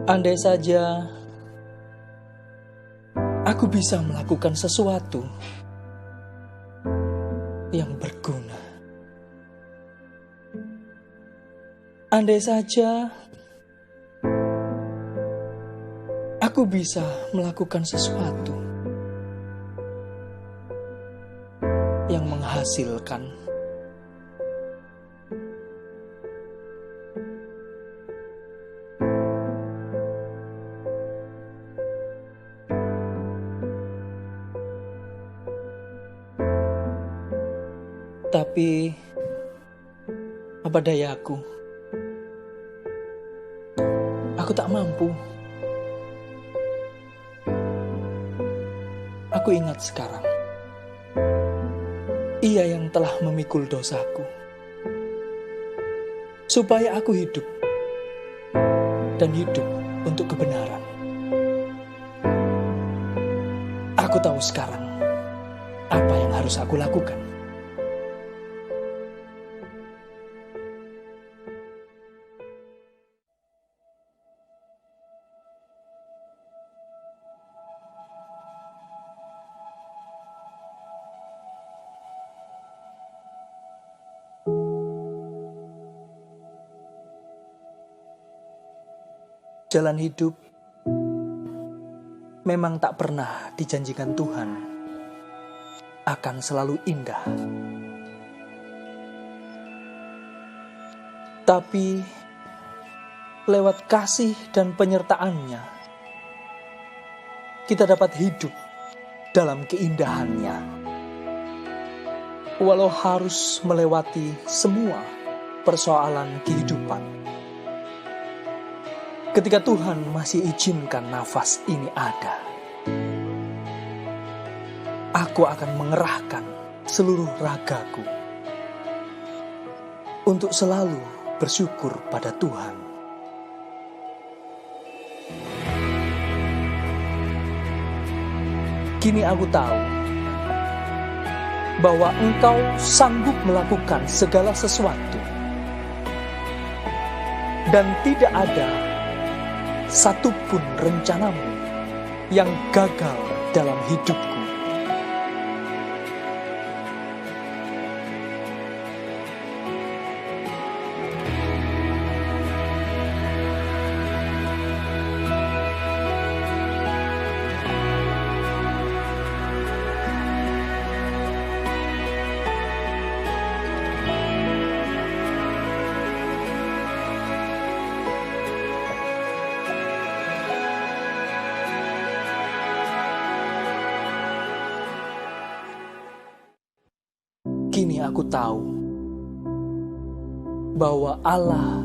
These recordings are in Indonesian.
Andai saja aku bisa melakukan sesuatu yang berguna. Andai saja aku bisa melakukan sesuatu yang menghasilkan. Tapi apa dayaku? Aku tak mampu. Aku ingat sekarang. Ia yang telah memikul dosaku, supaya aku hidup dan hidup untuk kebenaran. Aku tahu sekarang apa yang harus aku lakukan. Jalan hidup memang tak pernah dijanjikan Tuhan akan selalu indah. Tapi lewat kasih dan penyertaan-Nya, kita dapat hidup dalam keindahannya. Walau harus melewati semua persoalan kehidupan. Ketika Tuhan masih izinkan nafas ini ada, aku akan mengerahkan seluruh ragaku untuk selalu bersyukur pada Tuhan. Kini aku tahu bahwa Engkau sanggup melakukan segala sesuatu, dan tidak ada satupun rencanamu yang gagal dalam hidupku. Kini aku tahu bahwa Allah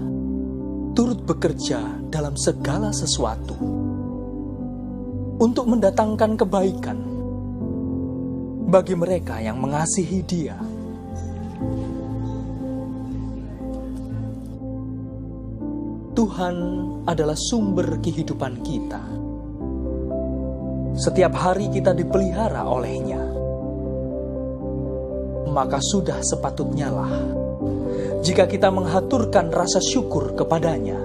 turut bekerja dalam segala sesuatu untuk mendatangkan kebaikan bagi mereka yang mengasihi Dia. Tuhan adalah sumber kehidupan kita. Setiap hari kita dipelihara oleh-Nya. Maka sudah sepatutnya lah jika kita menghaturkan rasa syukur kepada-Nya.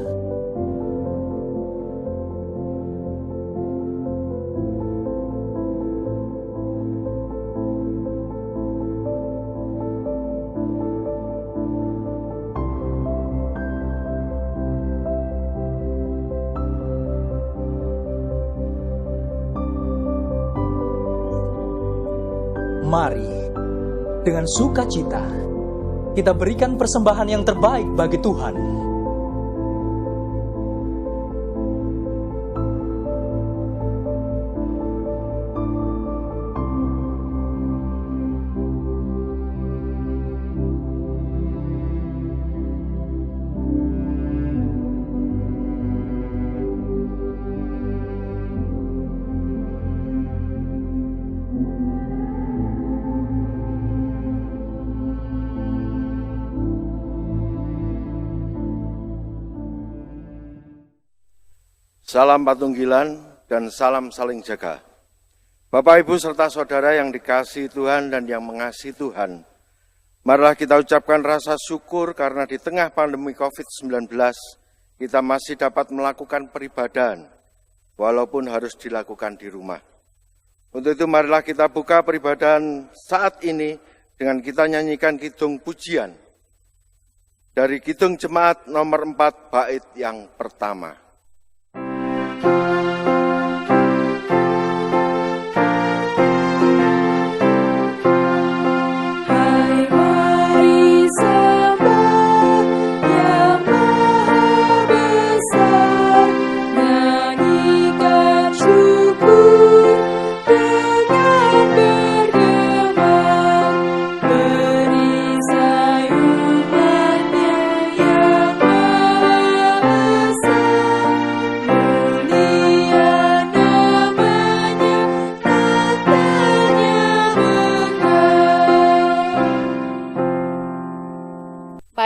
Mari dengan sukacita kita berikan persembahan yang terbaik bagi Tuhan. Salam patunggilan dan salam saling jaga. Bapak, Ibu, serta saudara yang dikasihi Tuhan dan yang mengasihi Tuhan, marilah kita ucapkan rasa syukur karena di tengah pandemi COVID-19 kita masih dapat melakukan peribadahan, walaupun harus dilakukan di rumah. Untuk itu marilah kita buka peribadahan saat ini dengan kita nyanyikan kidung pujian dari kidung jemaat nomor 4 bait yang pertama.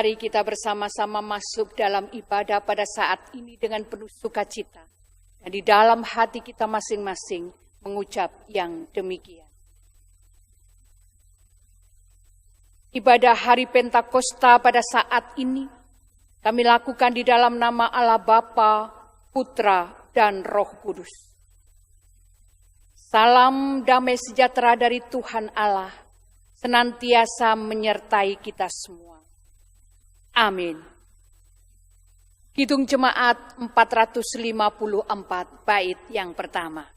Mari kita bersama-sama masuk dalam ibadah pada saat ini dengan penuh sukacita. Dan di dalam hati kita masing-masing mengucap yang demikian. Ibadah hari Pentakosta pada saat ini kami lakukan di dalam nama Allah Bapa, Putra, dan Roh Kudus. Salam damai sejahtera dari Tuhan Allah senantiasa menyertai kita semua. Amin. Kidung Jemaat 454 bait yang pertama.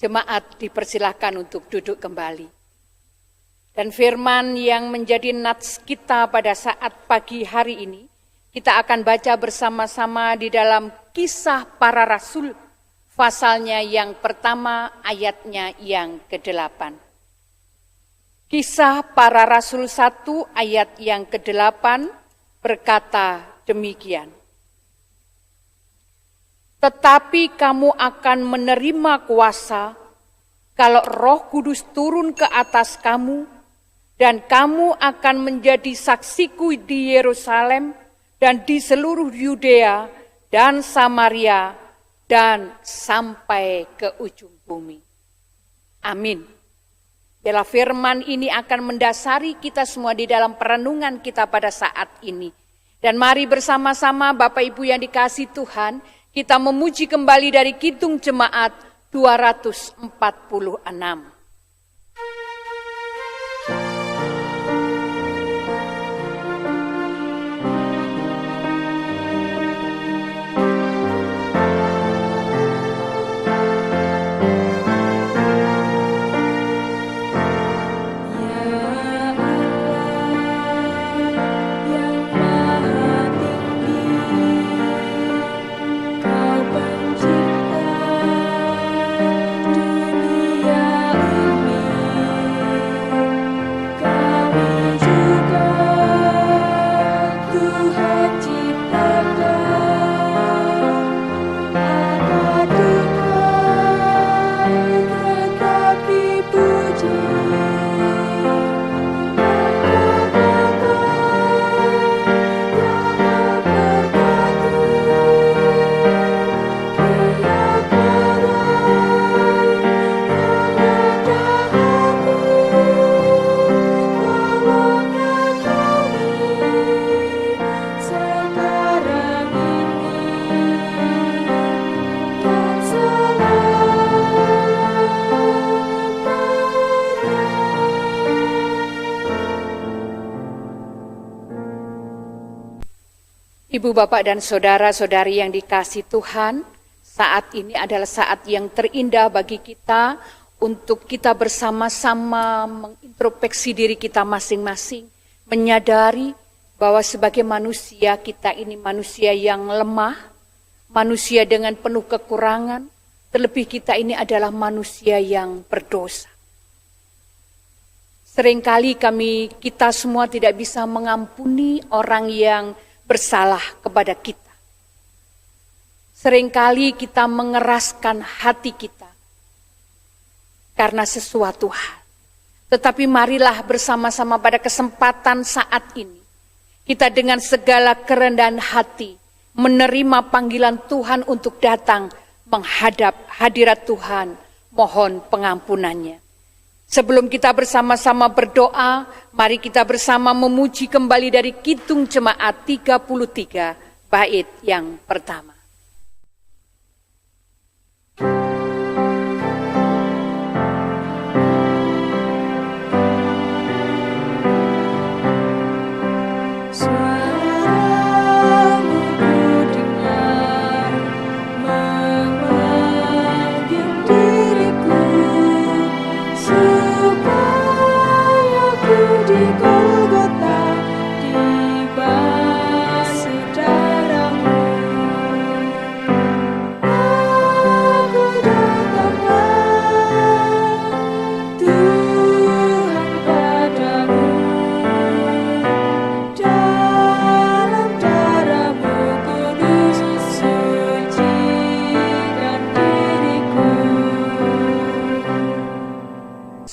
Jemaat dipersilahkan untuk duduk kembali. Dan firman yang menjadi nats kita pada saat pagi hari ini, kita akan baca bersama-sama di dalam Kisah Para Rasul, pasalnya yang pertama, ayatnya yang ke-8. Kisah Para Rasul 1 ayat yang ke-8 berkata demikian. Tetapi kamu akan menerima kuasa kalau Roh Kudus turun ke atas kamu, dan kamu akan menjadi saksiku di Yerusalem dan di seluruh Yudea dan Samaria dan sampai ke ujung bumi. Amin. Bila firman ini akan mendasari kita semua di dalam perenungan kita pada saat ini. Dan mari bersama-sama Bapak Ibu yang dikasihi Tuhan, kita memuji kembali dari Kidung Jemaat 246. Kau pencipta dunia Ibu, Bapak, dan saudara-saudari yang dikasihi Tuhan, saat ini adalah saat yang terindah bagi kita untuk kita bersama-sama mengintrospeksi diri kita masing-masing, menyadari bahwa sebagai manusia kita ini manusia yang lemah, manusia dengan penuh kekurangan, terlebih kita ini adalah manusia yang berdosa. Seringkali kita semua tidak bisa mengampuni orang yang bersalah kepada kita. Seringkali kita mengeraskan hati kita karena sesuatu hal. Tetapi marilah bersama-sama pada kesempatan saat ini, kita dengan segala kerendahan hati menerima panggilan Tuhan untuk datang menghadap hadirat Tuhan, mohon pengampunannya. Sebelum kita bersama-sama berdoa, mari kita bersama memuji kembali dari Kidung Jemaat 33, bait yang pertama.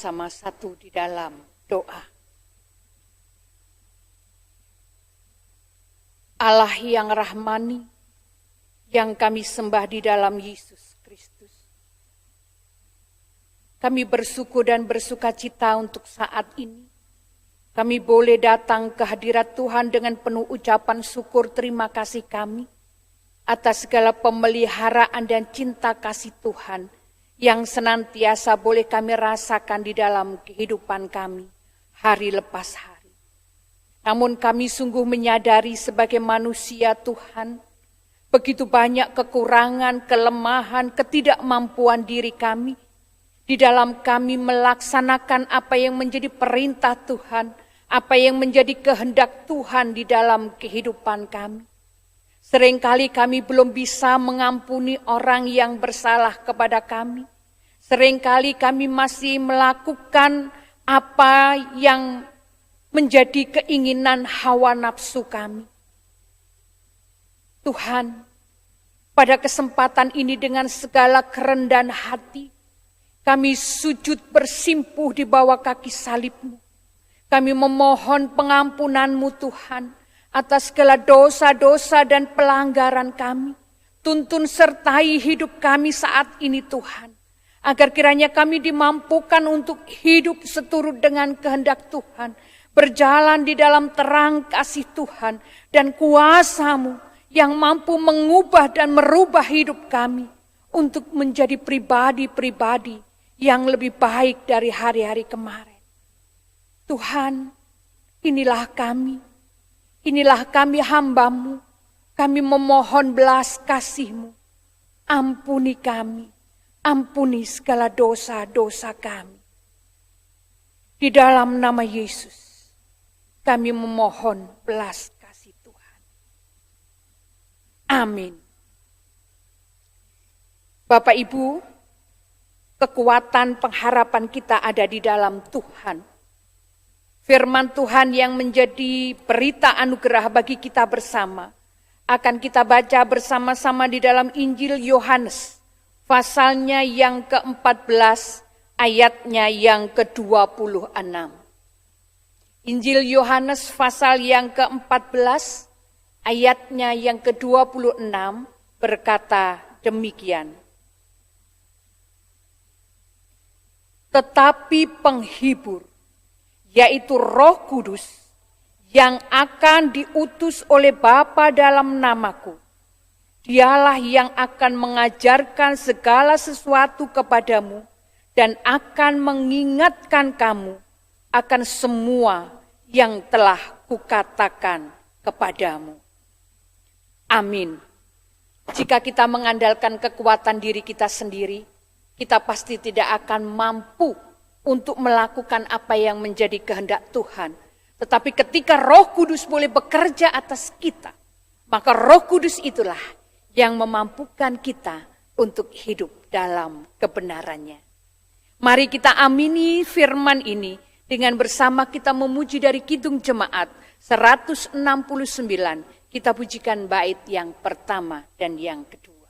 Sama satu di dalam doa. Allah yang rahmani, yang kami sembah di dalam Yesus Kristus. Kami bersyukur dan bersukacita untuk saat ini. Kami boleh datang ke hadirat Tuhan dengan penuh ucapan syukur terima kasih kami atas segala pemeliharaan dan cinta kasih Tuhan yang senantiasa boleh kami rasakan di dalam kehidupan kami hari lepas hari. Namun kami sungguh menyadari sebagai manusia Tuhan, begitu banyak kekurangan, kelemahan, ketidakmampuan diri kami di dalam kami melaksanakan apa yang menjadi perintah Tuhan, apa yang menjadi kehendak Tuhan di dalam kehidupan kami. Seringkali kami belum bisa mengampuni orang yang bersalah kepada kami. Seringkali kami masih melakukan apa yang menjadi keinginan hawa nafsu kami. Tuhan, pada kesempatan ini dengan segala kerendahan hati, kami sujud bersimpuh di bawah kaki salib-Mu. Kami memohon pengampunan-Mu Tuhan atas segala dosa-dosa dan pelanggaran kami. Tuntun sertai hidup kami saat ini Tuhan. Agar kiranya kami dimampukan untuk hidup seturut dengan kehendak Tuhan. Berjalan di dalam terang kasih Tuhan dan kuasa-Mu yang mampu mengubah dan merubah hidup kami. Untuk menjadi pribadi-pribadi yang lebih baik dari hari-hari kemarin. Tuhan, inilah kami hamba-Mu. Kami memohon belas kasih-Mu. Ampuni kami. Ampuni segala dosa-dosa kami. Di dalam nama Yesus, kami memohon belas kasih Tuhan. Amin. Bapak Ibu, kekuatan pengharapan kita ada di dalam Tuhan. Firman Tuhan yang menjadi berita anugerah bagi kita bersama, akan kita baca bersama-sama di dalam Injil Yohanes. Pasalnya yang ke-14, ayatnya yang ke-26. Injil Yohanes pasal yang ke-14, ayatnya yang ke-26 berkata demikian. Tetapi penghibur, yaitu Roh Kudus, yang akan diutus oleh Bapa dalam namaku, Dialah yang akan mengajarkan segala sesuatu kepadamu dan akan mengingatkan kamu akan semua yang telah kukatakan kepadamu. Amin. Jika kita mengandalkan kekuatan diri kita sendiri, kita pasti tidak akan mampu untuk melakukan apa yang menjadi kehendak Tuhan. Tetapi ketika Roh Kudus boleh bekerja atas kita, maka Roh Kudus itulah yang memampukan kita untuk hidup dalam kebenarannya. Mari kita amini firman ini dengan bersama kita memuji dari Kidung Jemaat 169. Kita pujikan bait yang pertama dan yang kedua.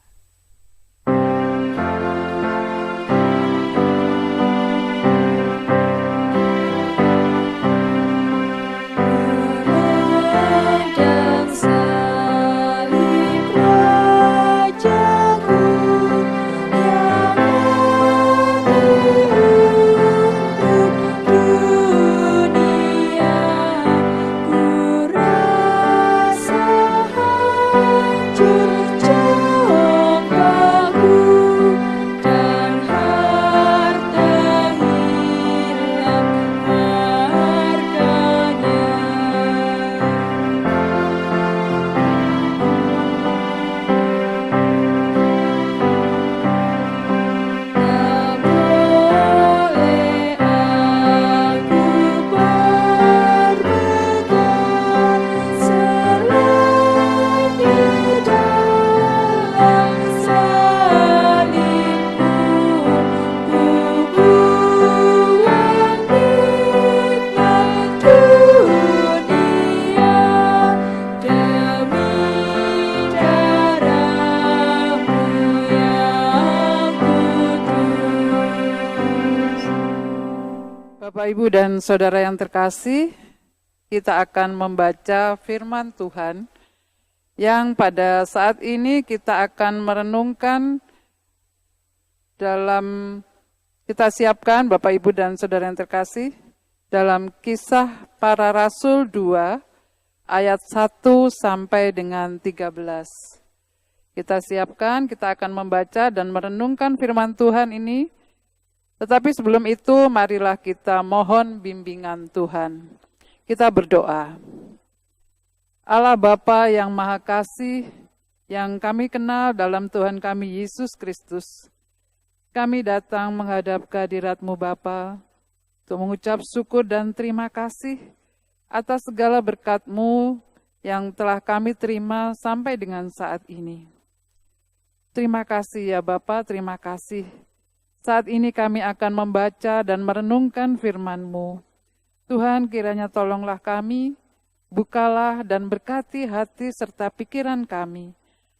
Bapak, Ibu, dan Saudara yang terkasih, kita akan membaca firman Tuhan yang pada saat ini kita akan merenungkan kita siapkan Bapak, Ibu, dan Saudara yang terkasih dalam Kisah Para Rasul 2 ayat 1 sampai dengan 13. Kita siapkan, kita akan membaca dan merenungkan firman Tuhan ini. Tetapi sebelum itu, marilah kita mohon bimbingan Tuhan. Kita berdoa. Allah Bapa yang Maha Kasih, yang kami kenal dalam Tuhan kami Yesus Kristus, kami datang menghadap kehadirat-Mu Bapa, untuk mengucap syukur dan terima kasih atas segala berkat-Mu yang telah kami terima sampai dengan saat ini. Terima kasih ya Bapa, terima kasih. Saat ini kami akan membaca dan merenungkan firman-Mu. Tuhan, kiranya tolonglah kami, bukalah dan berkati hati serta pikiran kami,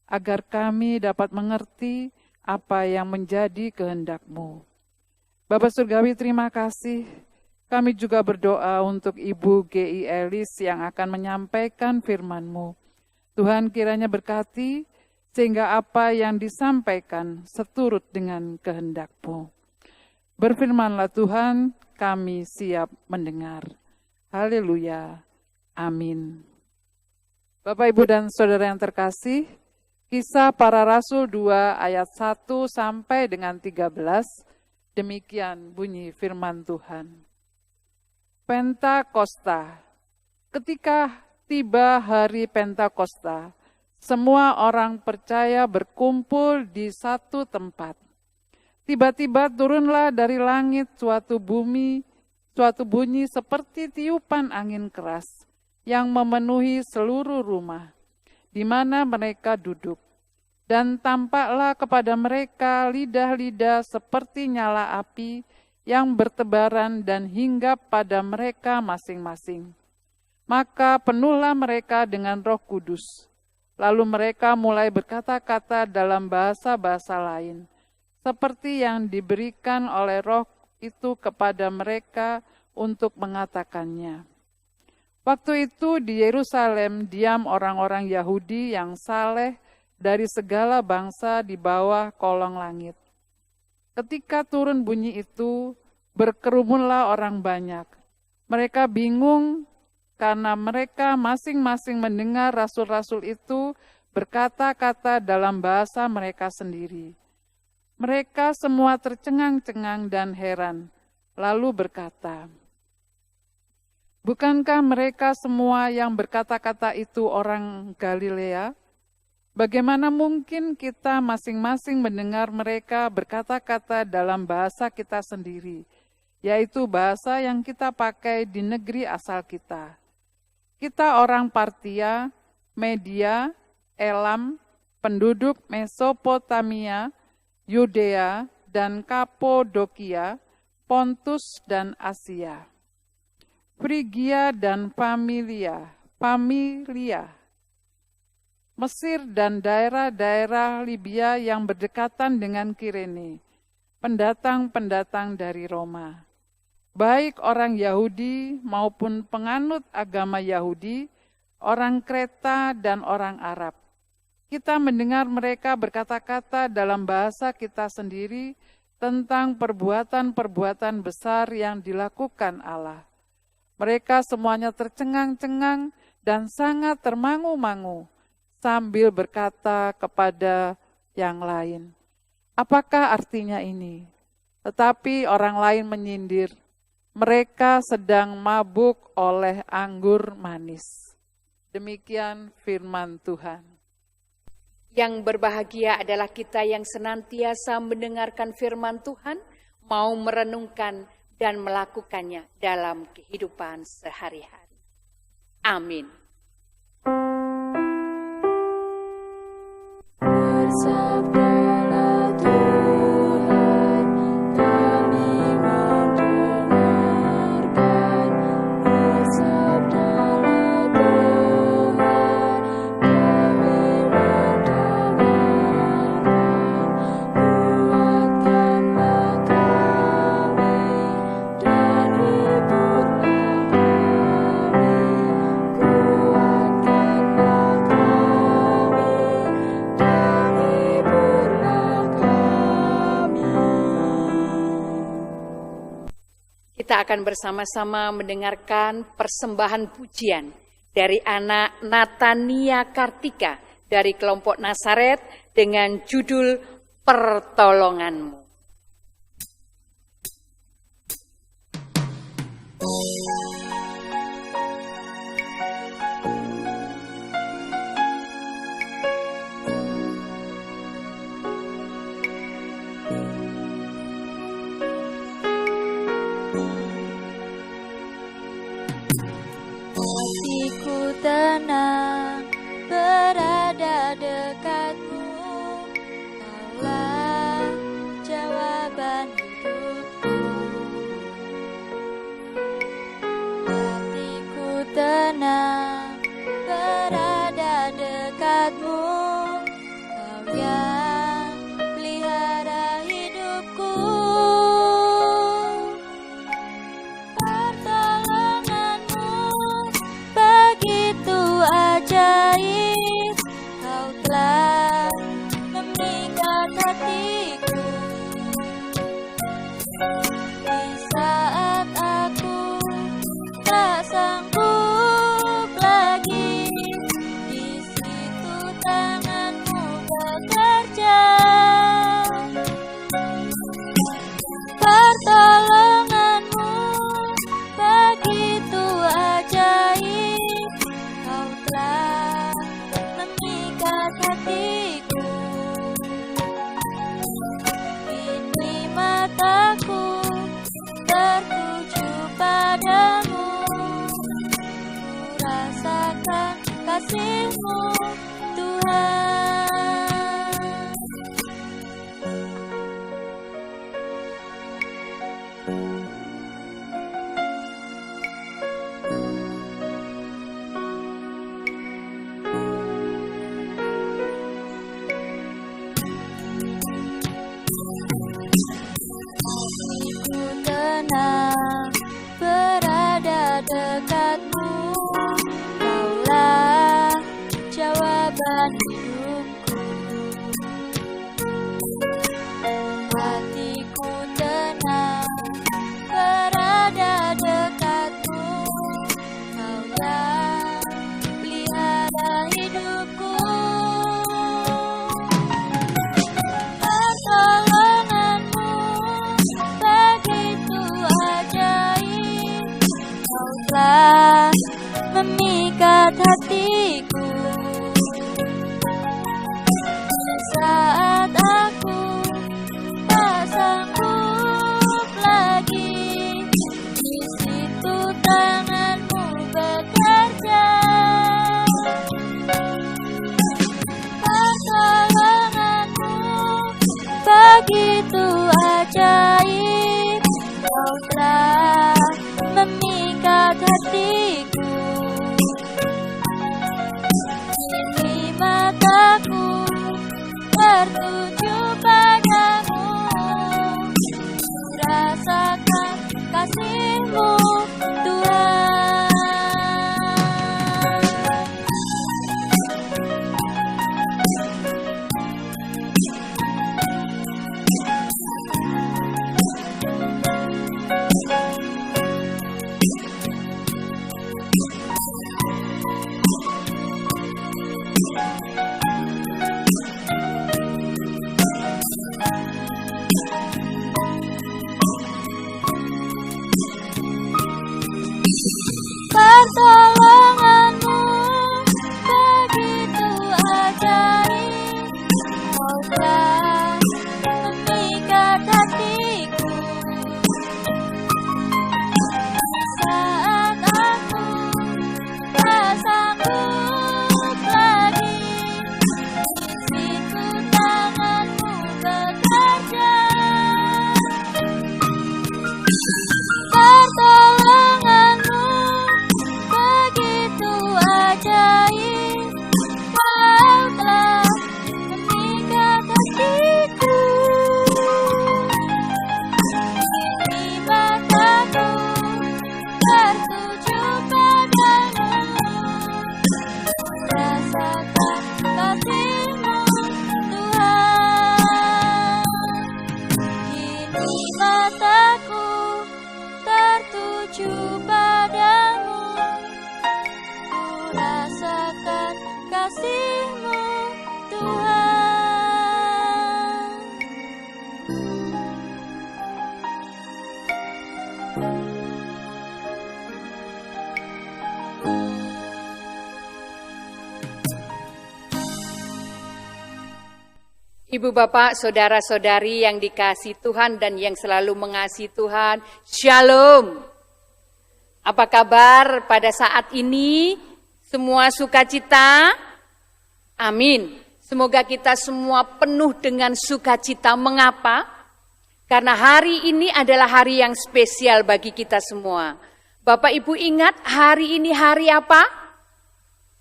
agar kami dapat mengerti apa yang menjadi kehendak-Mu. Bapa Surgawi, terima kasih. Kami juga berdoa untuk Ibu G.I. Elis yang akan menyampaikan firman-Mu. Tuhan, kiranya berkati, sehingga apa yang disampaikan seturut dengan kehendak-Mu. Berfirmanlah Tuhan, kami siap mendengar. Haleluya. Amin. Bapak, Ibu, dan Saudara yang terkasih, Kisah Para Rasul 2 ayat 1 sampai dengan 13, demikian bunyi firman Tuhan. Pentakosta. Ketika tiba hari Pentakosta, semua orang percaya berkumpul di satu tempat. Tiba-tiba turunlah dari langit suatu bunyi seperti tiupan angin keras yang memenuhi seluruh rumah di mana mereka duduk. Dan tampaklah kepada mereka lidah-lidah seperti nyala api yang bertebaran dan hinggap pada mereka masing-masing. Maka penuhlah mereka dengan Roh Kudus. Lalu mereka mulai berkata-kata dalam bahasa-bahasa lain, seperti yang diberikan oleh Roh itu kepada mereka untuk mengatakannya. Waktu itu di Yerusalem diam orang-orang Yahudi yang saleh dari segala bangsa di bawah kolong langit. Ketika turun bunyi itu, berkerumunlah orang banyak. Mereka bingung karena mereka masing-masing mendengar rasul-rasul itu berkata-kata dalam bahasa mereka sendiri. Mereka semua tercengang-cengang dan heran, lalu berkata, "Bukankah mereka semua yang berkata-kata itu orang Galilea? Bagaimana mungkin kita masing-masing mendengar mereka berkata-kata dalam bahasa kita sendiri, yaitu bahasa yang kita pakai di negeri asal kita. Kita orang Partia, Media, Elam, penduduk Mesopotamia, Yudea, dan Kapodokia, Pontus dan Asia, Frigia dan Pamilia, Mesir dan daerah-daerah Libya yang berdekatan dengan Kirene, pendatang-pendatang dari Roma, baik orang Yahudi maupun penganut agama Yahudi, orang Kreta dan orang Arab. Kita mendengar mereka berkata-kata dalam bahasa kita sendiri tentang perbuatan-perbuatan besar yang dilakukan Allah. Mereka semuanya tercengang-cengang dan sangat termangu-mangu sambil berkata kepada yang lain, "Apakah artinya ini?" Tetapi orang lain menyindir, "Mereka sedang mabuk oleh anggur manis." Demikian firman Tuhan. Yang berbahagia adalah kita yang senantiasa mendengarkan firman Tuhan, mau merenungkan dan melakukannya dalam kehidupan sehari-hari. Amin. Bersabdalah Tuhan, kami mendengarkan. Bersabdalah Tuhan, kami mendengarkan. Kuatkanlah kami dan hiburlah kami. Kuatkanlah kami dan hiburlah kami. Kita akan bersama-sama mendengarkan persembahan pujian dari anak Natania Kartika dari kelompok Nasaret dengan judul Pertolonganmu. Hatiku tenang berada dekatmu, Kaulah jawaban hidupku. Hatiku tenang berada dekatmu, Kau yang pelihara hidupku. Pertolonganmu begitu ajaib, Kau telah memikat hatiku. Di saat aku tak sanggup lagi, di situ tanganmu bekerja. Pertolonganmu begitu ajaib, Kau telah memikat hatiku. Kini mataku tertuju padamu, ku rasakan kasih-Mu, Tuhan. Ku tenang berada dekatmu, Kaulah jawaban hidupku. Hatiku tenang berada dekatmu, Kau yang pelihara hidupku. Pertolonganmu begitu ajaib, Kau telah memikat hatiku. Pertolonganmu begitu ajaib, Kau telah memikat hatiku. Saat aku tak sanggup lagi, di situ tanganmu bekerja. Pertolonganmu begitu ajaib, Kau telah memikat hatiku. Kini mataku tertuju padamu, rasakan kasih-Mu Tuhan. Kini mataku tertuju padamu, ku rasakan kasih-Mu Tuhan. Ibu bapak, saudara-saudari yang dikasihi Tuhan dan yang selalu mengasihi Tuhan, Shalom. Apa kabar pada saat ini? Semua sukacita? Amin. Semoga kita semua penuh dengan sukacita. Mengapa? Karena hari ini adalah hari yang spesial bagi kita semua. Bapak Ibu ingat hari ini hari apa?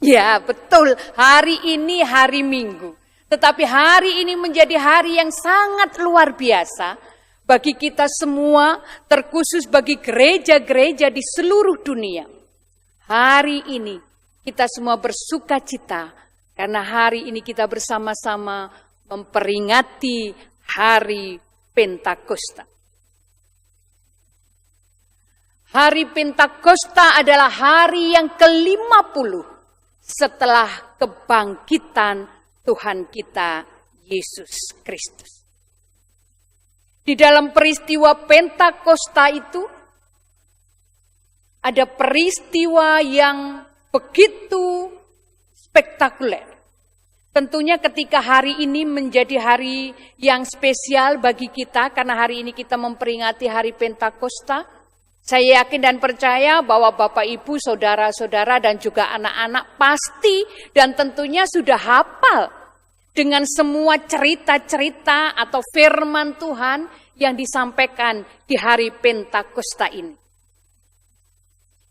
Ya betul, hari ini hari Minggu. Tetapi hari ini menjadi hari yang sangat luar biasa bagi kita semua, terkhusus bagi gereja-gereja di seluruh dunia. Hari ini kita semua bersukacita karena hari ini kita bersama-sama memperingati hari Pentakosta. Hari Pentakosta adalah hari yang ke-50 setelah kebangkitan Tuhan kita Yesus Kristus. Di dalam peristiwa Pentakosta itu ada peristiwa yang begitu spektakuler. Tentunya ketika hari ini menjadi hari yang spesial bagi kita karena hari ini kita memperingati hari Pentakosta. Saya yakin dan percaya bahwa Bapak Ibu, saudara-saudara dan juga anak-anak pasti dan tentunya sudah hafal dengan semua cerita-cerita atau firman Tuhan yang disampaikan di hari Pentakosta ini.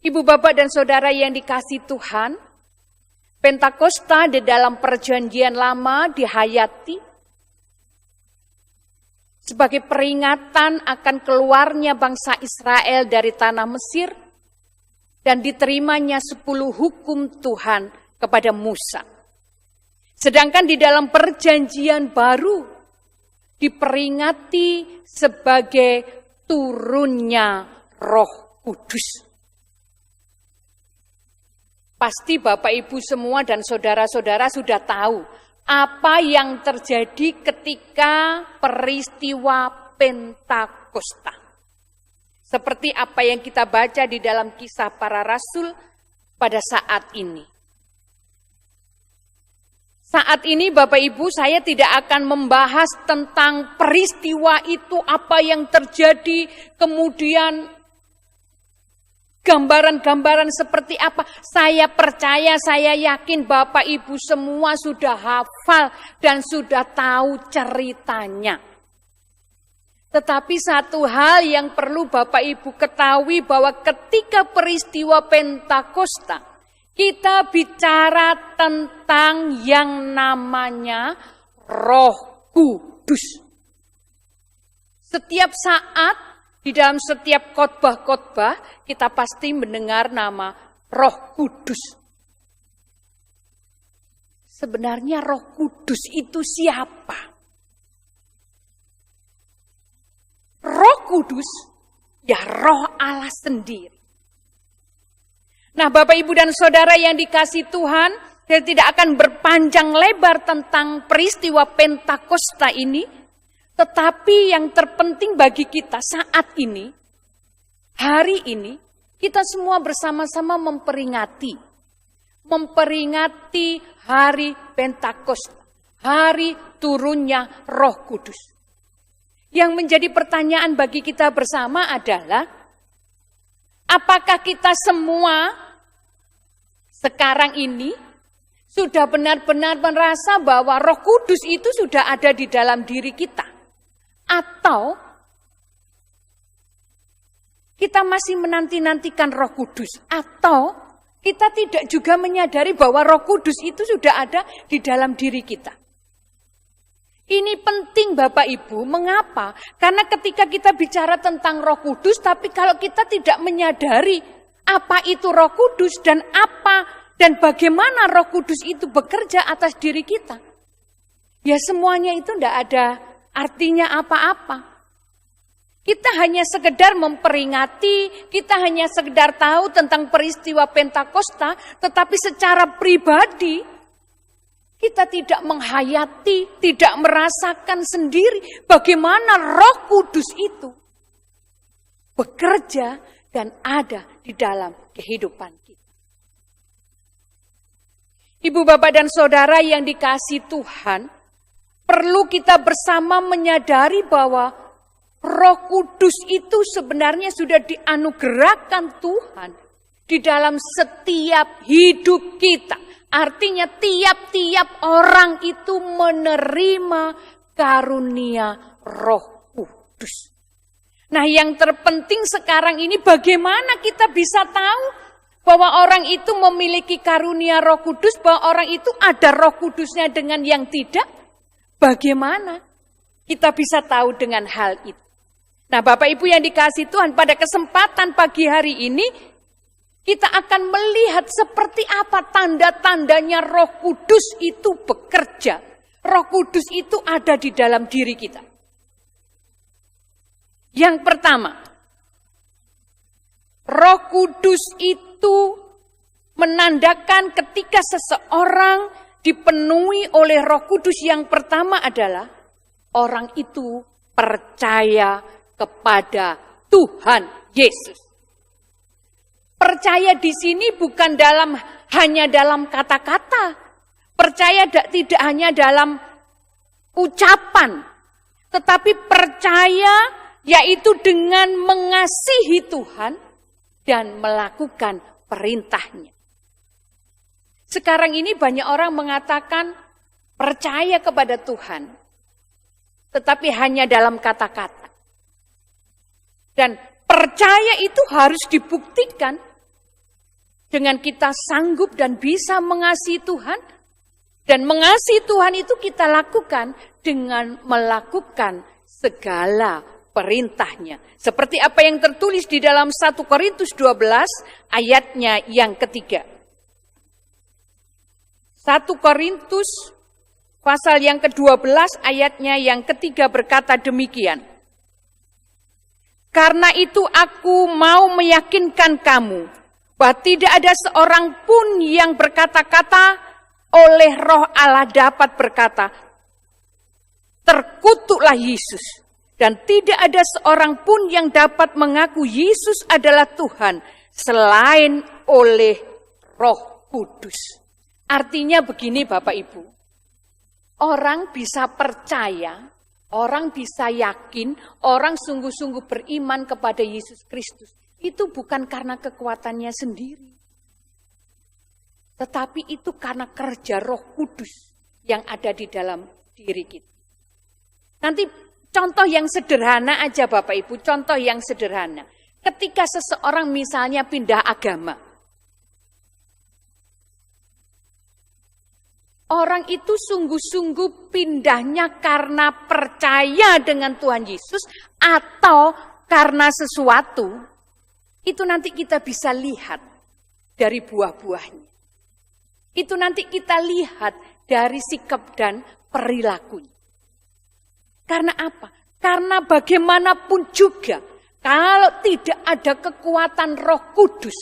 Ibu, bapak, dan saudara yang dikasihi Tuhan, Pentakosta di dalam perjanjian lama dihayati sebagai peringatan akan keluarnya bangsa Israel dari tanah Mesir dan diterimanya 10 hukum Tuhan kepada Musa. Sedangkan di dalam perjanjian baru diperingati sebagai turunnya Roh Kudus. Pasti Bapak Ibu semua dan saudara-saudara sudah tahu apa yang terjadi ketika peristiwa Pentakosta. Seperti apa yang kita baca di dalam Kisah Para Rasul pada saat ini. Saat ini Bapak Ibu saya tidak akan membahas tentang peristiwa itu, apa yang terjadi, kemudian gambaran-gambaran seperti apa. Saya percaya, saya yakin Bapak Ibu semua sudah hafal dan sudah tahu ceritanya. Tetapi satu hal yang perlu Bapak Ibu ketahui bahwa ketika peristiwa Pentakosta, kita bicara tentang yang namanya Roh Kudus. Setiap saat, di dalam setiap khotbah-khotbah, kita pasti mendengar nama Roh Kudus. Sebenarnya Roh Kudus itu siapa? Roh Kudus, ya Roh Allah sendiri. Nah Bapak Ibu dan Saudara yang dikasihi Tuhan, saya tidak akan berpanjang lebar tentang peristiwa Pentakosta ini, tetapi yang terpenting bagi kita saat ini, hari ini, kita semua bersama-sama memperingati hari Pentakosta, hari turunnya Roh Kudus. Yang menjadi pertanyaan bagi kita bersama adalah, apakah kita semua sekarang ini sudah benar-benar merasa bahwa Roh Kudus itu sudah ada di dalam diri kita? Atau kita masih menanti-nantikan Roh Kudus? Atau kita tidak juga menyadari bahwa Roh Kudus itu sudah ada di dalam diri kita? Ini penting Bapak Ibu, mengapa? Karena ketika kita bicara tentang Roh Kudus, tapi kalau kita tidak menyadari apa itu Roh Kudus dan apa dan bagaimana Roh Kudus itu bekerja atas diri kita, ya semuanya itu tidak ada artinya apa-apa. Kita hanya sekedar memperingati, kita hanya sekedar tahu tentang peristiwa Pentakosta, tetapi secara pribadi kita tidak menghayati, tidak merasakan sendiri bagaimana Roh Kudus itu bekerja dan ada di dalam kehidupan kita. Ibu, bapak, dan saudara yang dikasihi Tuhan, perlu kita bersama menyadari bahwa Roh Kudus itu sebenarnya sudah dianugerahkan Tuhan di dalam setiap hidup kita. Artinya tiap-tiap orang itu menerima karunia Roh Kudus. Nah, yang terpenting sekarang ini bagaimana kita bisa tahu bahwa orang itu memiliki karunia Roh Kudus, bahwa orang itu ada Roh Kudusnya dengan yang tidak? Bagaimana kita bisa tahu dengan hal itu? Nah, Bapak Ibu yang dikasihi Tuhan, pada kesempatan pagi hari ini kita akan melihat seperti apa tanda-tandanya Roh Kudus itu bekerja. Roh Kudus itu ada di dalam diri kita. Yang pertama, Roh Kudus itu menandakan ketika seseorang dipenuhi oleh Roh Kudus, yang pertama adalah orang itu percaya kepada Tuhan Yesus. Percaya di sini bukan hanya dalam kata-kata. Percaya tidak hanya dalam ucapan. Tetapi percaya yaitu dengan mengasihi Tuhan dan melakukan perintahnya. Sekarang ini banyak orang mengatakan percaya kepada Tuhan. Tetapi hanya dalam kata-kata. Dan percaya itu harus dibuktikan dengan kita sanggup dan bisa mengasihi Tuhan. Dan mengasihi Tuhan itu kita lakukan dengan melakukan segala perintahnya. Seperti apa yang tertulis di dalam 1 Korintus 12 ayatnya yang ketiga. 1 Korintus pasal yang ke-12 ayatnya yang ketiga berkata demikian. Karena itu aku mau meyakinkan kamu bahwa tidak ada seorang pun yang berkata-kata oleh Roh Allah dapat berkata, terkutuklah Yesus. Dan tidak ada seorang pun yang dapat mengaku Yesus adalah Tuhan selain oleh Roh Kudus. Artinya begini Bapak Ibu, orang bisa percaya, orang bisa yakin, orang sungguh-sungguh beriman kepada Yesus Kristus. Itu bukan karena kekuatannya sendiri. Tetapi itu karena kerja Roh Kudus yang ada di dalam diri kita. Nanti contoh yang sederhana aja Bapak Ibu, contoh yang sederhana. Ketika seseorang misalnya pindah agama. Orang itu sungguh-sungguh pindahnya karena percaya dengan Tuhan Yesus atau karena sesuatu. Itu nanti kita bisa lihat dari buah-buahnya. Itu nanti kita lihat dari sikap dan perilakunya. Karena apa? Karena bagaimanapun juga, kalau tidak ada kekuatan Roh Kudus,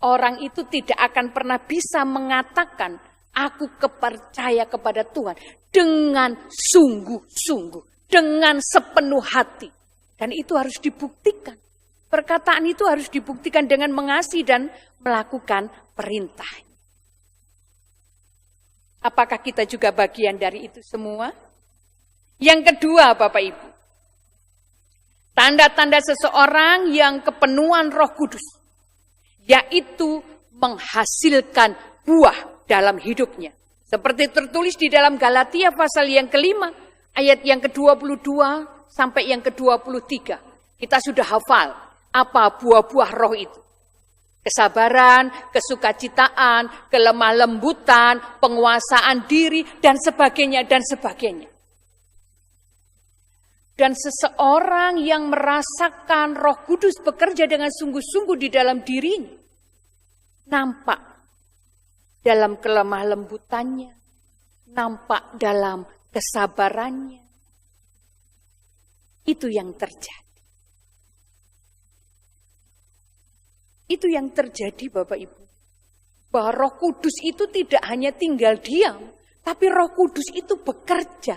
orang itu tidak akan pernah bisa mengatakan, aku percaya kepada Tuhan dengan sungguh-sungguh, dengan sepenuh hati. Dan itu harus dibuktikan. Perkataan itu harus dibuktikan dengan mengasihi dan melakukan perintah. Apakah kita juga bagian dari itu semua? Yang kedua, Bapak Ibu. Tanda-tanda seseorang yang kepenuhan Roh Kudus, yaitu menghasilkan buah dalam hidupnya. Seperti tertulis di dalam Galatia pasal yang kelima, ayat yang ke-22 sampai yang ke-23. Kita sudah hafal apa buah-buah roh itu. Kesabaran, kesukacitaan, kelemah lembutan, penguasaan diri, dan sebagainya, dan sebagainya. Dan seseorang yang merasakan Roh Kudus bekerja dengan sungguh-sungguh di dalam dirinya, nampak dalam kelemah lembutannya, nampak dalam kesabarannya. Itu yang terjadi. Itu yang terjadi, Bapak Ibu. Bahwa Roh Kudus itu tidak hanya tinggal diam, tapi Roh Kudus itu bekerja.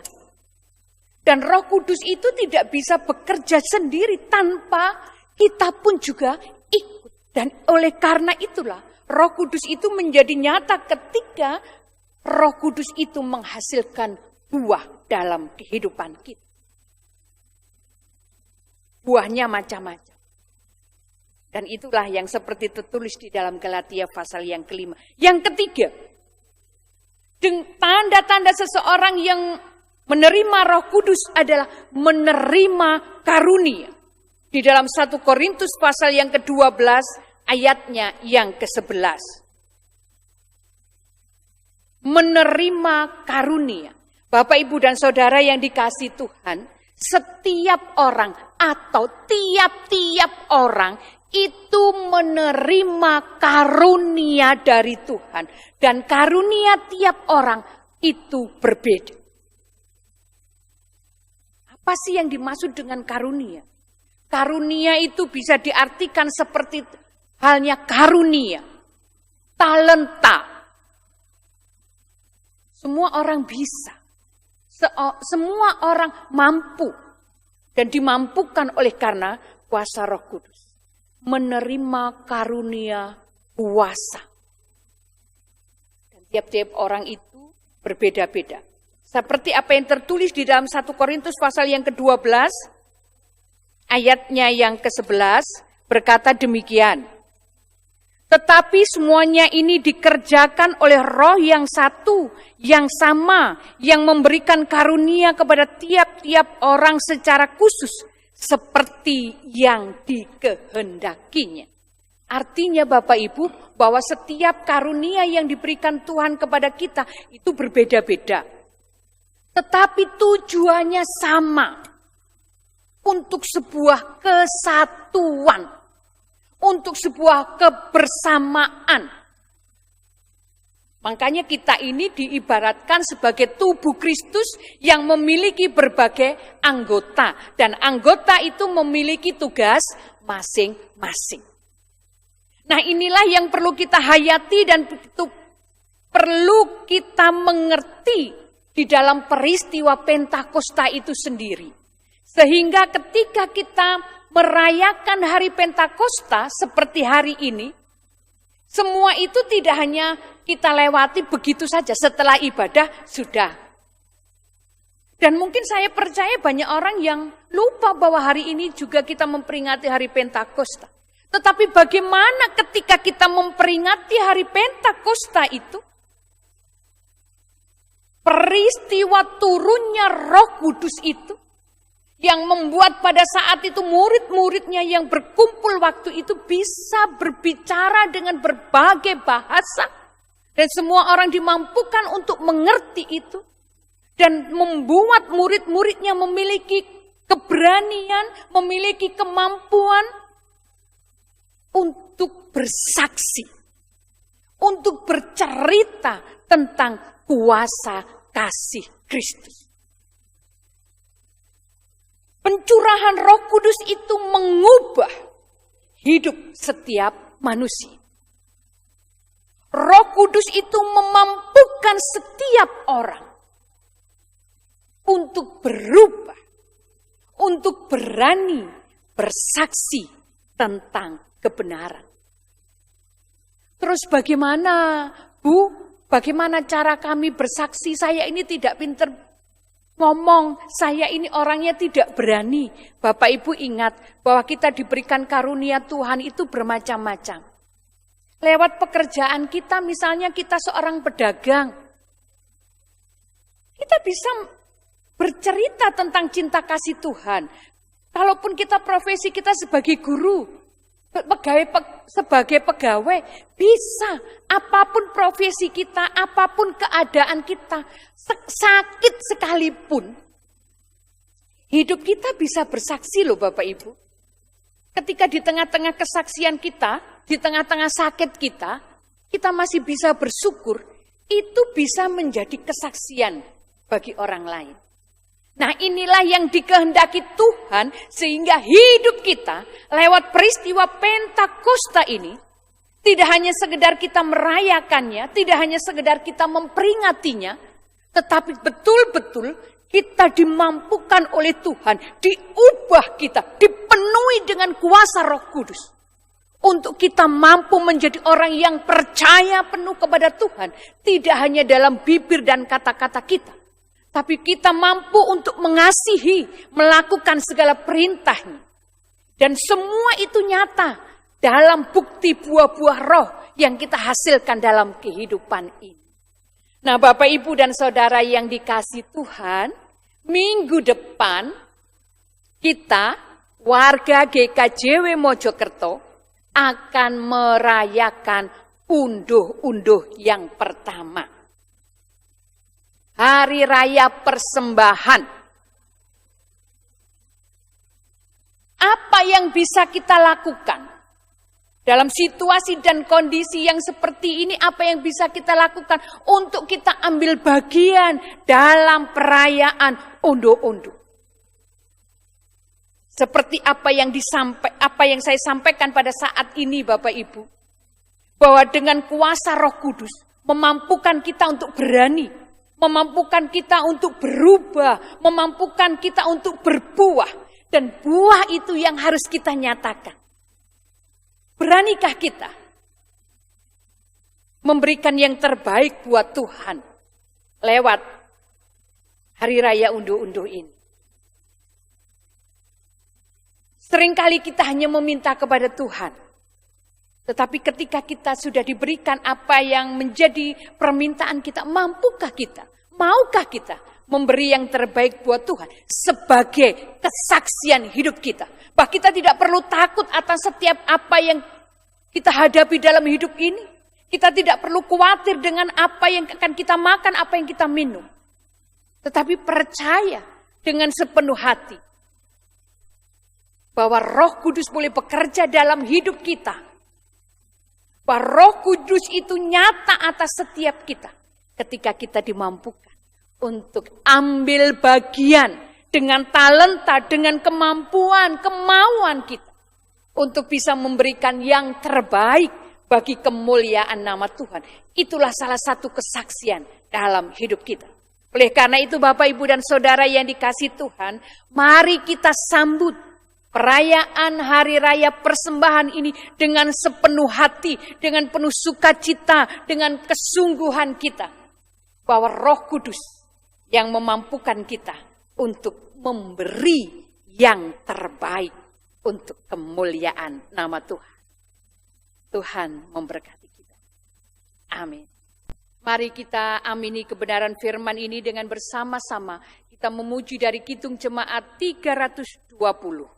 Dan Roh Kudus itu tidak bisa bekerja sendiri tanpa kita pun juga ikut. Dan oleh karena itulah Roh Kudus itu menjadi nyata ketika Roh Kudus itu menghasilkan buah dalam kehidupan kita. Buahnya macam-macam. Dan itulah yang seperti tertulis di dalam Galatia pasal yang kelima. Yang ketiga, tanda-tanda seseorang yang menerima Roh Kudus adalah menerima karunia. Di dalam 1 Korintus pasal yang ke-12 ayatnya yang ke-11. Menerima karunia. Bapak, Ibu, dan Saudara yang dikasihi Tuhan, setiap orang atau tiap-tiap orang itu menerima karunia dari Tuhan. Dan karunia tiap orang itu berbeda. Apa sih yang dimaksud dengan karunia? Karunia itu bisa diartikan seperti halnya karunia, talenta. Semua orang bisa. Semua orang mampu. Dan dimampukan oleh karena kuasa Roh Kudus. Menerima karunia kuasa. Dan tiap-tiap orang itu berbeda-beda. Seperti apa yang tertulis di dalam 1 Korintus pasal yang ke-12, ayatnya yang ke-11, berkata demikian. Tetapi semuanya ini dikerjakan oleh Roh yang satu, yang sama, yang memberikan karunia kepada tiap-tiap orang secara khusus, seperti yang dikehendakinya. Artinya Bapak Ibu, bahwa setiap karunia yang diberikan Tuhan kepada kita itu berbeda-beda. Tetapi tujuannya sama. Untuk sebuah kesatuan. Untuk sebuah kebersamaan. Makanya kita ini diibaratkan sebagai tubuh Kristus yang memiliki berbagai anggota. Dan anggota itu memiliki tugas masing-masing. Nah, inilah yang perlu kita hayati dan itu perlu kita mengerti di dalam peristiwa Pentakosta itu sendiri. Sehingga ketika kita merayakan hari Pentakosta seperti hari ini, semua itu tidak hanya kita lewati begitu saja setelah ibadah sudah. Dan mungkin saya percaya banyak orang yang lupa bahwa hari ini juga kita memperingati hari Pentakosta. Tetapi bagaimana ketika kita memperingati hari Pentakosta itu? Peristiwa turunnya Roh Kudus itu yang membuat pada saat itu murid-muridnya yang berkumpul waktu itu bisa berbicara dengan berbagai bahasa. Dan semua orang dimampukan untuk mengerti itu. Dan membuat murid-muridnya memiliki keberanian, memiliki kemampuan untuk bersaksi. Untuk bercerita tentang kuasa kasih Kristus. Pencurahan Roh Kudus itu mengubah hidup setiap manusia. Roh Kudus itu memampukan setiap orang untuk berubah, untuk berani bersaksi tentang kebenaran. Terus bagaimana, Bu? Bagaimana cara kami bersaksi? Saya ini tidak pinter ngomong, saya ini orangnya tidak berani. Bapak Ibu ingat bahwa kita diberikan karunia Tuhan itu bermacam-macam. Lewat pekerjaan kita, misalnya kita seorang pedagang, kita bisa bercerita tentang cinta kasih Tuhan. Kalaupun kita profesi kita sebagai guru, sebagai pegawai, bisa. Apapun profesi kita, apapun keadaan kita, sakit sekalipun, hidup kita bisa bersaksi loh Bapak Ibu. Ketika di tengah-tengah kesaksian kita, di tengah-tengah sakit kita, kita masih bisa bersyukur, itu bisa menjadi kesaksian bagi orang lain. Nah inilah yang dikehendaki Tuhan sehingga hidup kita lewat peristiwa Pentakosta ini tidak hanya sekedar kita merayakannya, tidak hanya sekedar kita memperingatinya, tetapi betul-betul kita dimampukan oleh Tuhan, diubah kita, dipenuhi dengan kuasa Roh Kudus. Untuk kita mampu menjadi orang yang percaya penuh kepada Tuhan, tidak hanya dalam bibir dan kata-kata kita, tapi kita mampu untuk mengasihi, melakukan segala perintahnya. Dan semua itu nyata dalam bukti buah-buah roh yang kita hasilkan dalam kehidupan ini. Nah Bapak Ibu dan Saudara yang dikasihi Tuhan, minggu depan kita warga GKJW Mojokerto akan merayakan unduh-unduh yang pertama. Hari Raya Persembahan. Apa yang bisa kita lakukan? Dalam situasi dan kondisi yang seperti ini, apa yang bisa kita lakukan untuk kita ambil bagian dalam perayaan unduh-unduh? Seperti apa yang saya sampaikan pada saat ini Bapak Ibu. Bahwa dengan kuasa Roh Kudus memampukan kita untuk berani, memampukan kita untuk berubah, memampukan kita untuk berbuah. Dan buah itu yang harus kita nyatakan. Beranikah kita memberikan yang terbaik buat Tuhan lewat Hari Raya Unduh-Unduh ini? Seringkali kita hanya meminta kepada Tuhan. Tetapi ketika kita sudah diberikan apa yang menjadi permintaan kita, mampukah kita? Maukah kita memberi yang terbaik buat Tuhan sebagai kesaksian hidup kita? Bahwa kita tidak perlu takut atas setiap apa yang kita hadapi dalam hidup ini. Kita tidak perlu khawatir dengan apa yang akan kita makan, apa yang kita minum. Tetapi percaya dengan sepenuh hati bahwa Roh Kudus boleh bekerja dalam hidup kita. Bahwa Roh Kudus itu nyata atas setiap kita. Ketika kita dimampukan untuk ambil bagian dengan talenta, dengan kemampuan, kemauan kita. Untuk bisa memberikan yang terbaik bagi kemuliaan nama Tuhan. Itulah salah satu kesaksian dalam hidup kita. Oleh karena itu Bapak, Ibu, dan Saudara yang dikasihi Tuhan, mari kita sambut perayaan Hari Raya Persembahan ini dengan sepenuh hati, dengan penuh sukacita, dengan kesungguhan kita. Bahwa Roh Kudus yang memampukan kita untuk memberi yang terbaik untuk kemuliaan nama Tuhan. Tuhan memberkati kita. Amin. Mari kita amini kebenaran firman ini dengan bersama-sama. Kita memuji dari Kidung Jemaat 320.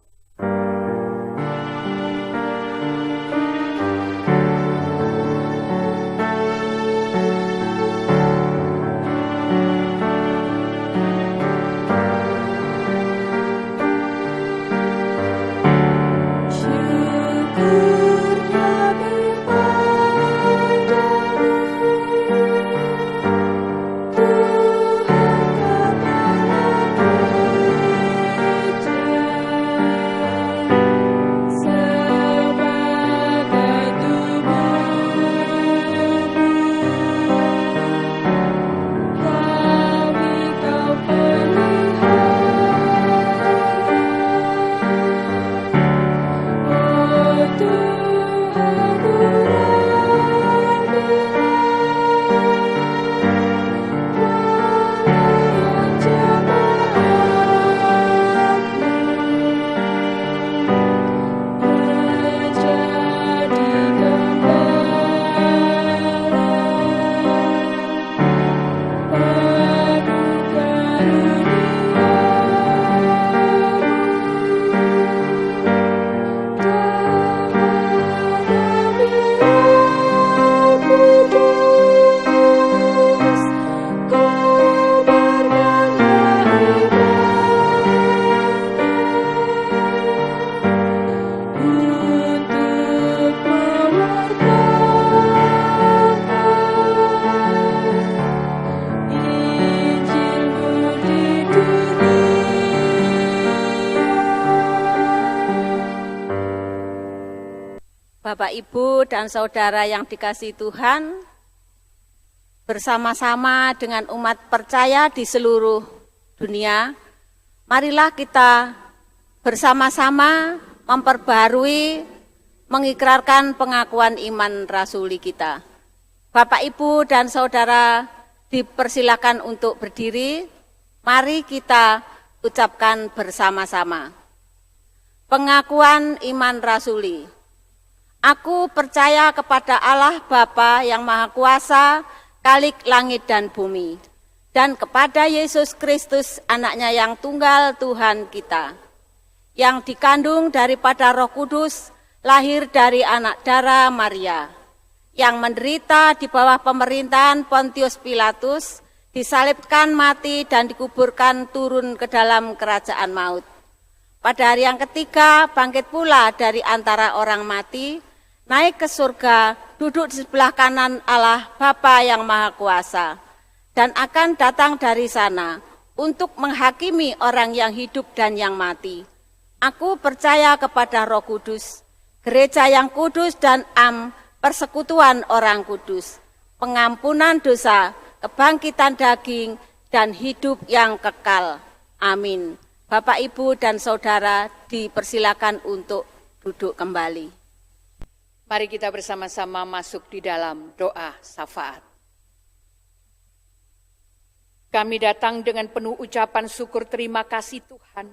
Bapak, Ibu, dan saudara yang dikasihi Tuhan, bersama-sama dengan umat percaya di seluruh dunia, marilah kita bersama-sama memperbaharui, mengikrarkan pengakuan iman rasuli kita. Bapak, Ibu, dan saudara dipersilakan untuk berdiri. Mari kita ucapkan bersama-sama. Pengakuan iman rasuli. Aku percaya kepada Allah Bapa yang Maha Kuasa, Khalik langit dan bumi, dan kepada Yesus Kristus, anaknya yang tunggal Tuhan kita, yang dikandung daripada Roh Kudus, lahir dari anak darah Maria, yang menderita di bawah pemerintahan Pontius Pilatus, disalibkan, mati, dan dikuburkan turun ke dalam kerajaan maut. Pada hari yang ketiga, bangkit pula dari antara orang mati, naik ke surga, duduk di sebelah kanan Allah Bapa yang Maha Kuasa, dan akan datang dari sana untuk menghakimi orang yang hidup dan yang mati. Aku percaya kepada Roh Kudus, gereja yang kudus dan persekutuan orang kudus, pengampunan dosa, kebangkitan daging, dan hidup yang kekal. Amin. Bapak, Ibu, dan saudara dipersilakan untuk duduk kembali. Mari kita bersama-sama masuk di dalam doa syafaat. Kami datang dengan penuh ucapan syukur terima kasih Tuhan.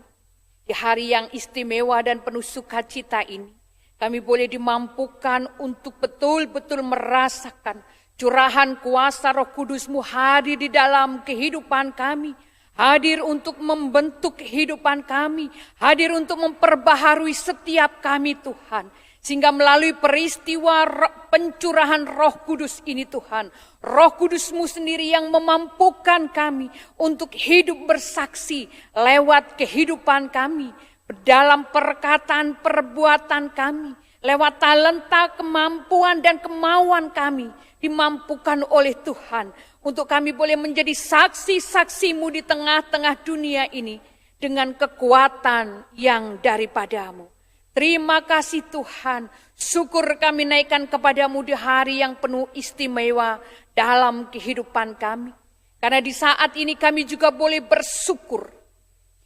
Di hari yang istimewa dan penuh sukacita ini, kami boleh dimampukan untuk betul-betul merasakan curahan kuasa Roh Kudus-Mu hadir di dalam kehidupan kami. Hadir untuk membentuk kehidupan kami. Hadir untuk memperbaharui setiap kami Tuhan. Sehingga melalui peristiwa pencurahan Roh Kudus ini Tuhan, Roh Kudus-Mu sendiri yang memampukan kami untuk hidup bersaksi lewat kehidupan kami, dalam perkataan perbuatan kami, lewat talenta, kemampuan, dan kemauan kami, dimampukan oleh Tuhan, untuk kami boleh menjadi saksi-saksi-Mu di tengah-tengah dunia ini, dengan kekuatan yang daripada-Mu. Terima kasih Tuhan, syukur kami naikkan kepada-Mu di hari yang penuh istimewa dalam kehidupan kami. Karena di saat ini kami juga boleh bersyukur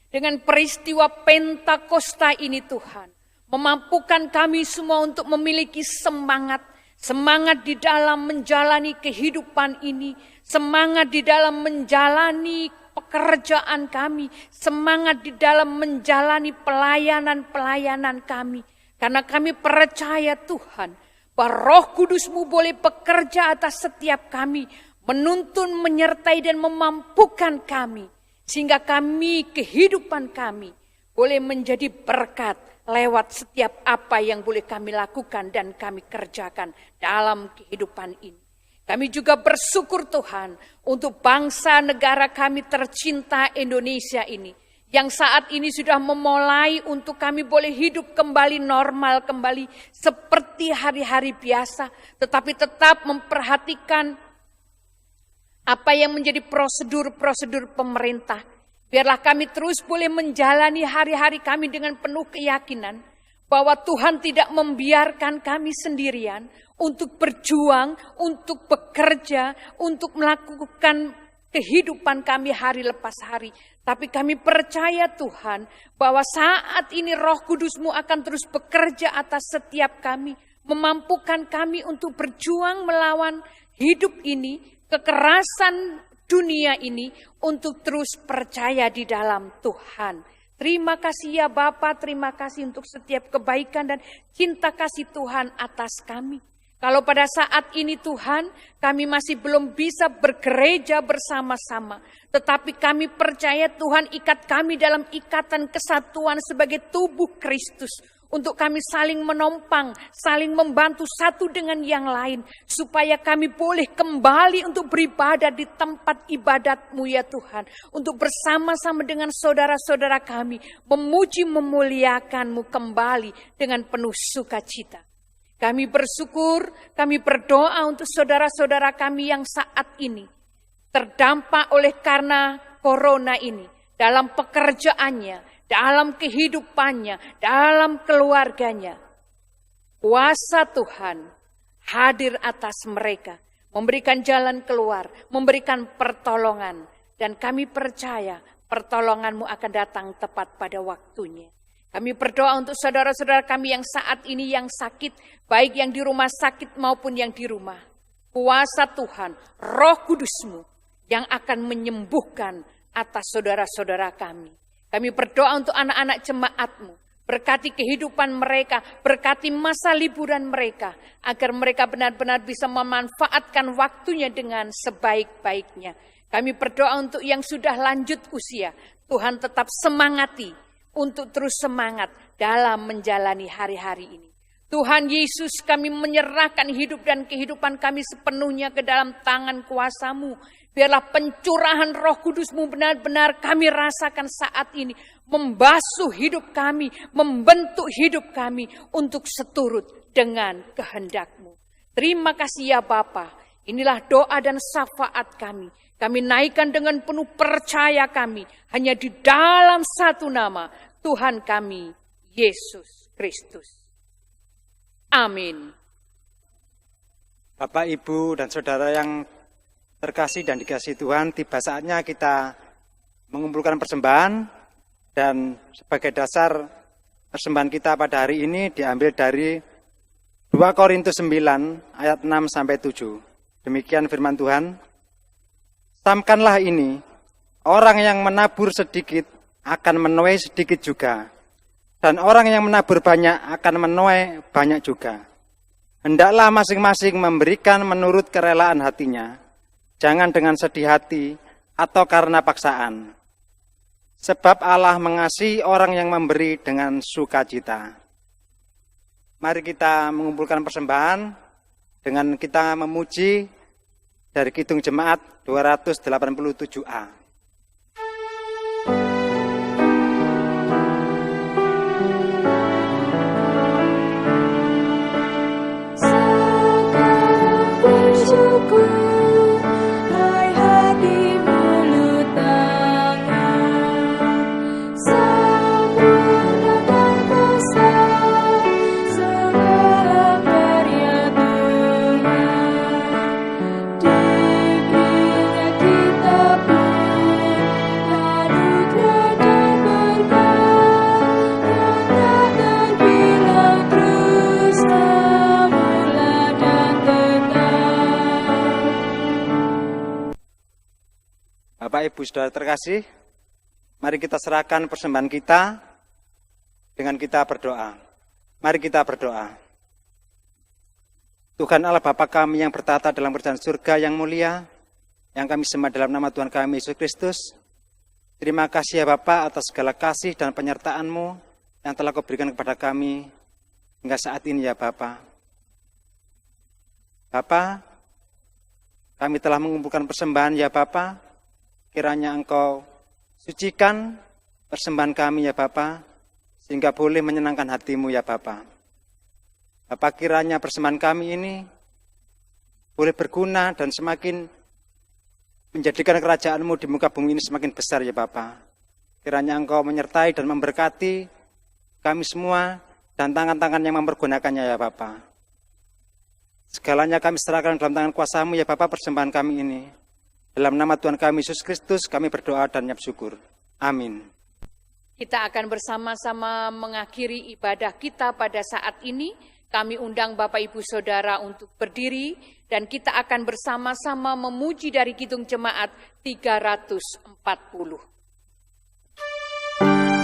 dengan peristiwa Pentakosta ini Tuhan. Memampukan kami semua untuk memiliki semangat di dalam menjalani kehidupan ini, semangat di dalam menjalani pekerjaan kami, semangat di dalam menjalani pelayanan-pelayanan kami. Karena kami percaya Tuhan, bahwa Roh Kudus-Mu boleh bekerja atas setiap kami, menuntun, menyertai, dan memampukan kami. Sehingga kami, kehidupan kami, boleh menjadi berkat lewat setiap apa yang boleh kami lakukan dan kami kerjakan dalam kehidupan ini. Kami juga bersyukur Tuhan untuk bangsa negara kami tercinta Indonesia ini, yang saat ini sudah memulai untuk kami boleh hidup kembali normal, kembali seperti hari-hari biasa, tetapi tetap memperhatikan apa yang menjadi prosedur-prosedur pemerintah. Biarlah kami terus boleh menjalani hari-hari kami dengan penuh keyakinan bahwa Tuhan tidak membiarkan kami sendirian untuk berjuang, untuk bekerja, untuk melakukan kehidupan kami hari lepas hari. Tapi kami percaya Tuhan bahwa saat ini Roh Kudus-Mu akan terus bekerja atas setiap kami, memampukan kami untuk berjuang melawan hidup ini, kekerasan dunia ini, untuk terus percaya di dalam Tuhan. Terima kasih ya Bapa, terima kasih untuk setiap kebaikan dan cinta kasih Tuhan atas kami. Kalau pada saat ini Tuhan, kami masih belum bisa bergereja bersama-sama. Tetapi kami percaya Tuhan ikat kami dalam ikatan kesatuan sebagai tubuh Kristus. Untuk kami saling menompang, saling membantu satu dengan yang lain. Supaya kami boleh kembali untuk beribadah di tempat ibadat-Mu ya Tuhan. Untuk bersama-sama dengan saudara-saudara kami, memuji memuliakan-Mu kembali dengan penuh sukacita. Kami bersyukur, kami berdoa untuk saudara-saudara kami yang saat ini terdampak oleh karena corona ini, dalam pekerjaannya, dalam kehidupannya, dalam keluarganya. Kuasa Tuhan hadir atas mereka, memberikan jalan keluar, memberikan pertolongan. Dan kami percaya pertolongan-Mu akan datang tepat pada waktunya. Kami berdoa untuk saudara-saudara kami yang saat ini yang sakit, baik yang di rumah sakit maupun yang di rumah. Kuasa Tuhan, Roh Kudus-Mu yang akan menyembuhkan atas saudara-saudara kami. Kami berdoa untuk anak-anak jemaat-Mu. Berkati kehidupan mereka, berkati masa liburan mereka, agar mereka benar-benar bisa memanfaatkan waktunya dengan sebaik-baiknya. Kami berdoa untuk yang sudah lanjut usia, Tuhan tetap semangati untuk terus semangat dalam menjalani hari-hari ini. Tuhan Yesus, kami menyerahkan hidup dan kehidupan kami sepenuhnya ke dalam tangan kuasa-Mu. Biarlah pencurahan Roh Kudus-Mu benar-benar kami rasakan saat ini. Membasuh hidup kami, membentuk hidup kami untuk seturut dengan kehendak-Mu. Terima kasih ya Bapa. Inilah doa dan syafaat kami. Kami naikkan dengan penuh percaya kami. Hanya di dalam satu nama, Tuhan kami, Yesus Kristus. Amin. Bapak, Ibu, dan Saudara yang terkasih dan dikasihi Tuhan, tiba saatnya kita mengumpulkan persembahan. Dan sebagai dasar persembahan kita pada hari ini diambil dari 2 Korintus 9 ayat 6-7. Demikian firman Tuhan. Camkanlah ini, orang yang menabur sedikit akan menuai sedikit juga. Dan orang yang menabur banyak akan menuai banyak juga. Hendaklah masing-masing memberikan menurut kerelaan hatinya. Jangan dengan sedih hati atau karena paksaan. Sebab Allah mengasihi orang yang memberi dengan sukacita. Mari kita mengumpulkan persembahan dengan kita memuji dari Kidung Jemaat 287A. Sekarang bersyukur, hai hati mulut tangan, sempurna dan besar segala karya Tuhan. Diberinya kita pun anugerah dan berkat yang tak terbilang, terus semula dan kekal. Bapak, Ibu, Saudara terkasih, mari kita serahkan persembahan kita dengan kita berdoa. Mari kita berdoa. Tuhan Allah Bapa kami yang bertata dalam kerajaan surga yang mulia, yang kami sembah dalam nama Tuhan kami Yesus Kristus. Terima kasih ya Bapa atas segala kasih dan penyertaan-Mu yang telah Kau berikan kepada kami hingga saat ini ya Bapa. Bapa, kami telah mengumpulkan persembahan ya Bapa. Kiranya Engkau sucikan persembahan kami ya Bapa, sehingga boleh menyenangkan hati-Mu ya Bapa. Bapa, kiranya persembahan kami ini boleh berguna dan semakin menjadikan kerajaan-Mu di muka bumi ini semakin besar ya Bapa. Kiranya Engkau menyertai dan memberkati kami semua dan tangan-tangan yang mempergunakannya ya Bapa. Segalanya kami serahkan dalam tangan kuasa-Mu ya Bapa, persembahan kami ini. Dalam nama Tuhan kami Yesus Kristus kami berdoa dan nyap syukur. Amin. Kita akan bersama-sama mengakhiri ibadah kita pada saat ini. Kami undang Bapak Ibu Saudara untuk berdiri dan kita akan bersama-sama memuji dari Kidung Jemaat 340. Yesus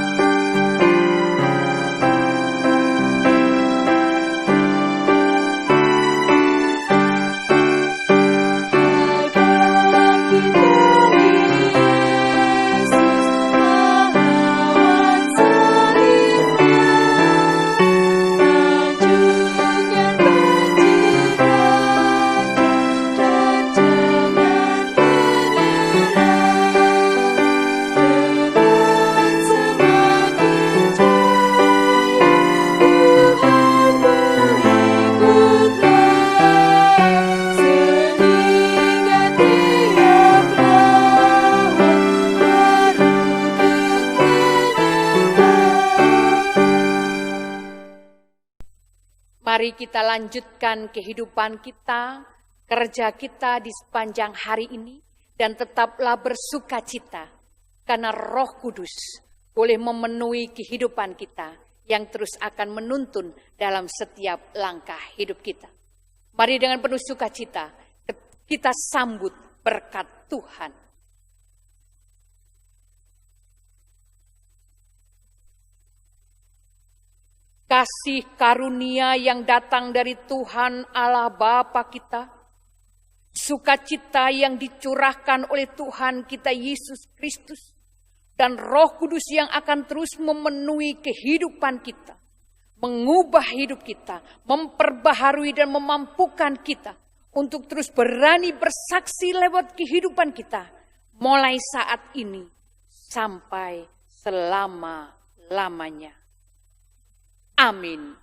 Mari kita lanjutkan kehidupan kita, kerja kita di sepanjang hari ini, dan tetaplah bersukacita, karena Roh Kudus boleh memenuhi kehidupan kita yang terus akan menuntun dalam setiap langkah hidup kita. Mari dengan penuh sukacita kita sambut berkat Tuhan. Kasih karunia yang datang dari Tuhan Allah Bapa kita, sukacita yang dicurahkan oleh Tuhan kita Yesus Kristus, dan Roh Kudus yang akan terus memenuhi kehidupan kita, mengubah hidup kita, memperbaharui dan memampukan kita untuk terus berani bersaksi lewat kehidupan kita, mulai saat ini sampai selama-lamanya. Amin.